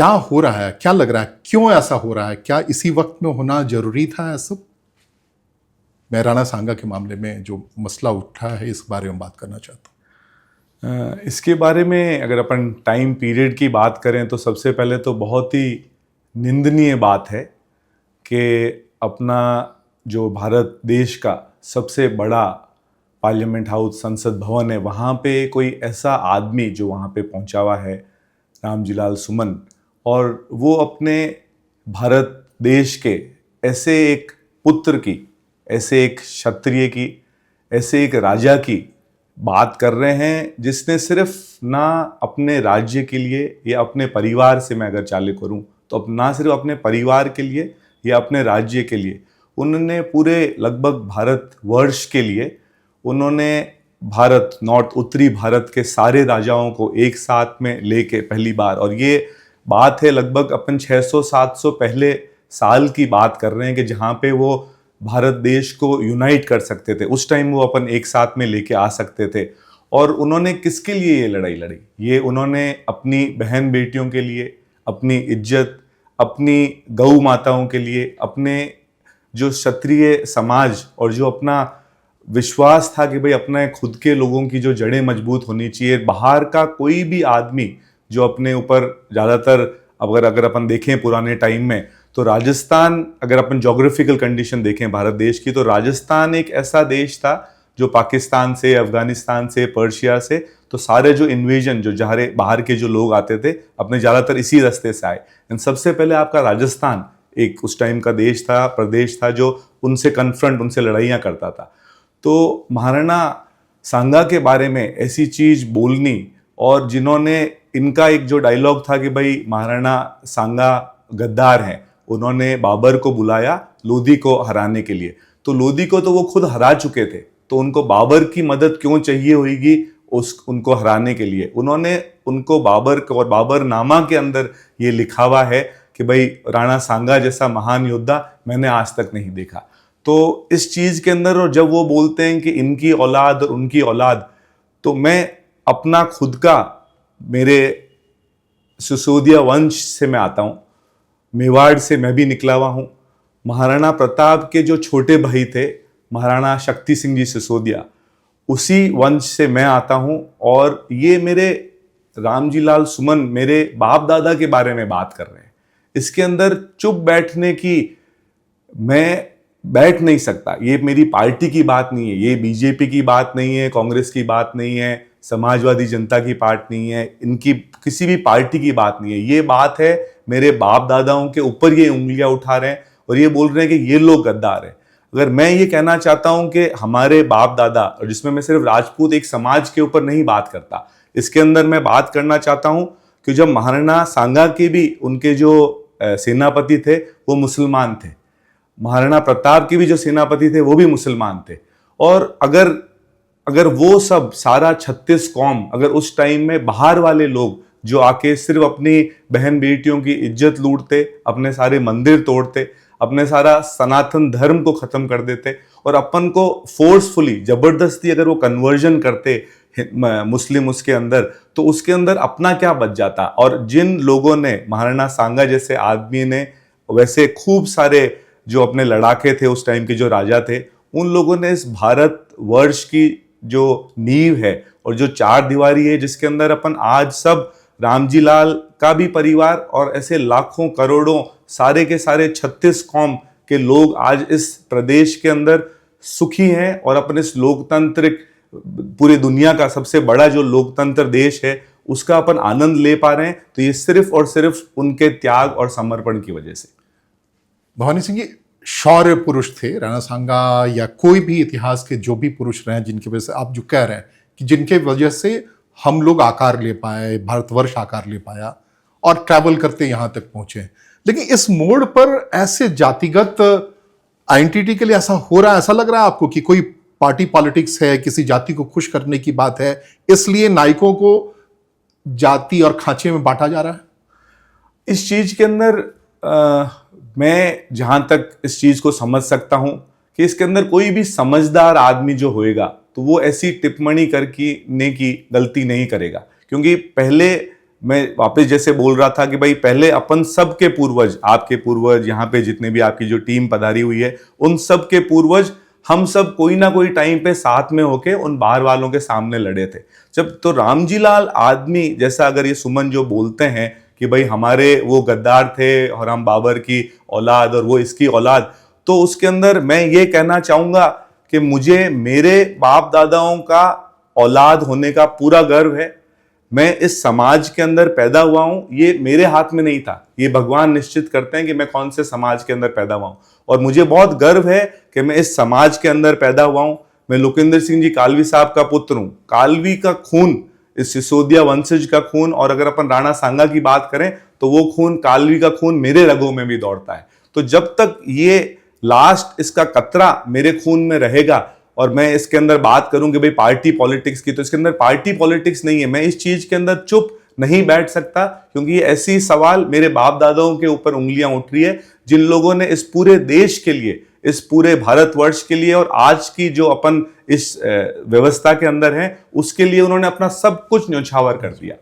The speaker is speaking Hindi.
क्या हो रहा है, क्या लग रहा है, क्यों ऐसा हो रहा है, क्या इसी वक्त में होना जरूरी था ऐसा? मैं राणा सांगा के मामले में जो मसला उठा है इस बारे में बात करना चाहता हूँ। इसके बारे में अगर अपन टाइम पीरियड की बात करें तो सबसे पहले तो बहुत ही निंदनीय बात है कि अपना जो भारत देश का सबसे बड़ा पार्लियामेंट हाउस संसद भवन है, वहाँ पे कोई ऐसा आदमी जो वहाँ पे पहुँचा हुआ है, रामजीलाल सुमन, और वो अपने भारत देश के ऐसे एक पुत्र की, ऐसे एक क्षत्रिय की, ऐसे एक राजा की बात कर रहे हैं जिसने सिर्फ ना अपने राज्य के लिए या अपने परिवार से, मैं अगर चालू करूं तो ना सिर्फ अपने परिवार के लिए या अपने राज्य के लिए, उन्होंने पूरे लगभग भारत वर्ष के लिए उन्होंने भारत, नॉर्थ उत्तरी भारत के सारे राजाओं को एक साथ में लेके पहली बार, और ये बात है लगभग अपन 600-700 पहले साल की बात कर रहे हैं कि जहाँ पे वो भारत देश को यूनाइट कर सकते थे। उस टाइम वो अपन एक साथ में लेके आ सकते थे। और उन्होंने किसके लिए ये लड़ाई लड़ी? ये उन्होंने अपनी बहन बेटियों के लिए, अपनी इज्जत, अपनी गौ माताओं के लिए, अपने जो क्षत्रिय समाज और जो अपना विश्वास था कि भाई अपने खुद के लोगों की जो जड़ें मजबूत होनी चाहिए, बाहर का कोई भी आदमी जो अपने ऊपर ज़्यादातर, अगर अपन देखें पुराने टाइम में, तो राजस्थान, अगर अपन जोग्राफिकल कंडीशन देखें भारत देश की, तो राजस्थान एक ऐसा देश था जो पाकिस्तान से, अफगानिस्तान से, पर्शिया से, तो सारे जो इन्वेजन, जो बाहर के जो लोग आते थे अपने ज़्यादातर इसी रास्ते से आए। सबसे पहले आपका राजस्थान एक उस टाइम का देश था, प्रदेश था, जो उनसे कन्फ्रंट, उनसे लड़ाइयाँ करता था। तो महाराणा सांगा के बारे में ऐसी चीज़ बोलनी, और जिन्होंने, इनका एक जो डायलॉग था कि भाई महाराणा सांगा गद्दार हैं, उन्होंने बाबर को बुलाया लोधी को हराने के लिए, तो लोधी को तो वो खुद हरा चुके थे, तो उनको बाबर की मदद क्यों चाहिए होगी उनको हराने के लिए? उन्होंने उनको बाबर को, और बाबरनामा के अंदर ये लिखा हुआ है कि भाई राणा सांगा जैसा महान योद्धा मैंने आज तक नहीं देखा। तो इस चीज़ के अंदर, और जब वो बोलते हैं कि इनकी औलाद और उनकी औलाद, तो मैं अपना खुद का, मेरे सिसोदिया वंश से मैं आता हूँ, मेवाड़ से मैं भी निकला हुआ हूँ। महाराणा प्रताप के जो छोटे भाई थे महाराणा शक्ति सिंह जी सिसोदिया, उसी वंश से मैं आता हूँ। और ये मेरे रामजीलाल सुमन मेरे बाप दादा के बारे में बात कर रहे हैं। इसके अंदर चुप बैठने की, मैं बैठ नहीं सकता। ये मेरी पार्टी की बात नहीं है, ये बीजेपी की बात नहीं है, कांग्रेस की बात नहीं है, समाजवादी जनता की पार्टी नहीं है, इनकी किसी भी पार्टी की बात नहीं है। ये बात है मेरे बाप दादाओं के ऊपर ये उंगलियां उठा रहे हैं और ये बोल रहे हैं कि ये लोग गद्दार हैं। अगर मैं ये कहना चाहता हूं कि हमारे बाप दादा, और जिसमें मैं सिर्फ राजपूत एक समाज के ऊपर नहीं बात करता, इसके अंदर मैं बात करना चाहता हूं कि जब महाराणा सांगा के भी, उनके जो सेनापति थे वो मुसलमान थे, महाराणा प्रताप के भी जो सेनापति थे वो भी मुसलमान थे। और अगर वो सब सारा 36 कौम, अगर उस टाइम में बाहर वाले लोग जो आके सिर्फ अपनी बहन बेटियों की इज्जत लूटते, अपने सारे मंदिर तोड़ते, अपने सारा सनातन धर्म को खत्म कर देते, और अपन को फोर्सफुली, जबरदस्ती अगर वो कन्वर्जन करते मुस्लिम उसके अंदर, तो उसके अंदर अपना क्या बच जाता। और जिन लोगों ने, महाराणा सांगा जैसे आदमी ने, वैसे खूब सारे जो अपने लड़ाके थे उस टाइम के जो राजा थे, उन लोगों ने इस भारत वर्ष की जो नींव है और जो चार दीवारी है, जिसके अंदर अपन आज सब रामजी लाल का भी परिवार और ऐसे लाखों करोड़ों सारे के सारे 36 कौम के लोग आज इस प्रदेश के अंदर सुखी हैं, और अपने इस लोकतांत्रिक, पूरी दुनिया का सबसे बड़ा जो लोकतंत्र देश है उसका अपन आनंद ले पा रहे हैं, तो ये सिर्फ और सिर्फ उनके त्याग और समर्पण की वजह से। भवानी सिंह जी शौर्य पुरुष थे राणा सांगा, या कोई भी इतिहास के जो भी पुरुष रहे जिनकी वजह से आप जो कह रहे हैं कि जिनके वजह से हम लोग आकार ले पाए, भारतवर्ष आकार ले पाया और ट्रैवल करते यहां तक पहुंचे। लेकिन इस मोड़ पर ऐसे जातिगत आइडेंटिटी के लिए ऐसा हो रहा है, ऐसा लग रहा है आपको कि कोई पार्टी पॉलिटिक्स है, किसी जाति को खुश करने की बात है, इसलिए नायकों को जाति और खांचे में बांटा जा रहा है? इस चीज के अंदर मैं जहां तक इस चीज को समझ सकता हूं कि इसके अंदर कोई भी समझदार आदमी जो होएगा तो वो ऐसी टिप्पणी करके की गलती नहीं करेगा, क्योंकि पहले मैं वापस जैसे बोल रहा था कि भाई पहले अपन सबके पूर्वज, आपके पूर्वज, यहाँ पे जितने भी आपकी जो टीम पधारी हुई है, उन सब के पूर्वज, हम सब कोई ना कोई टाइम पे साथ में होके उन बाहर वालों के सामने लड़े थे। जब तो रामजी लाल आदमी जैसा अगर ये सुमन जो बोलते हैं कि भाई हमारे वो गद्दार थे और हम बाबर की औलाद और वो इसकी औलाद, तो उसके अंदर मैं ये कहना चाहूंगा कि मुझे मेरे बाप दादाओं का औलाद होने का पूरा गर्व है। मैं इस समाज के अंदर पैदा हुआ हूं, ये मेरे हाथ में नहीं था, ये भगवान निश्चित करते हैं कि मैं कौन से समाज के अंदर पैदा हुआ हूं। और मुझे बहुत गर्व है कि मैं इस समाज के अंदर पैदा हुआ हूं। मैं लोकेंद्र सिंह जी कालवी साहब का पुत्र हूं। कालवी का खून, इस सिसोदिया वंशज का खून, और अगर अपन राणा सांगा की बात करें तो वो खून, कालवी का खून मेरे रगों में भी दौड़ता है। तो जब तक ये लास्ट इसका कतरा मेरे खून में रहेगा और मैं इसके अंदर बात करूं कि भाई पार्टी पॉलिटिक्स की, तो इसके अंदर पार्टी पॉलिटिक्स नहीं है। मैं इस चीज के अंदर चुप नहीं बैठ सकता, क्योंकि ये ऐसी सवाल मेरे बाप दादाओं के ऊपर उंगलियां उठ रही है, जिन लोगों ने इस पूरे देश के लिए, इस पूरे भारतवर्ष के लिए और आज की जो अपन इस व्यवस्था के अंदर है उसके लिए उन्होंने अपना सब कुछ न्यौछावर कर दिया।